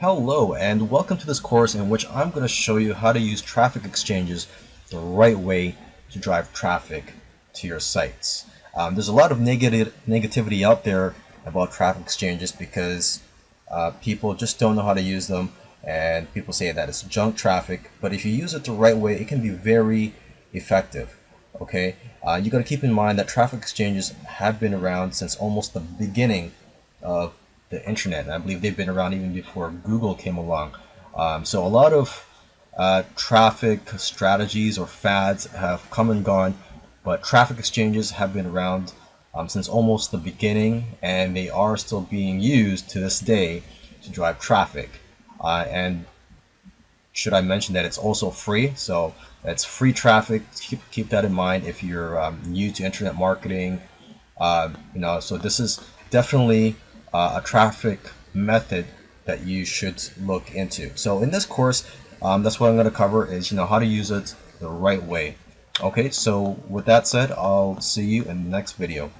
Hello and welcome to this course in which I'm going to show you how to use traffic exchanges the right way to drive traffic to your sites. There's a lot of negativity out there about traffic exchanges because people just don't know how to use them, and people say that it's junk traffic, but if you use it the right way it can be very effective. Okay, you got to keep in mind that traffic exchanges have been around since almost the beginning of the internet. I believe they've been around even before Google came along. So a lot of traffic strategies or fads have come and gone, but traffic exchanges have been around since almost the beginning, and they are still being used to this day to drive traffic. And should I mention that it's also free? So it's free traffic. Keep that in mind if you're new to internet marketing. So this is definitely a traffic method that you should look into. So in this course, that's what I'm going to cover is how to use it the right way. Okay, so with that said, I'll see you in the next video.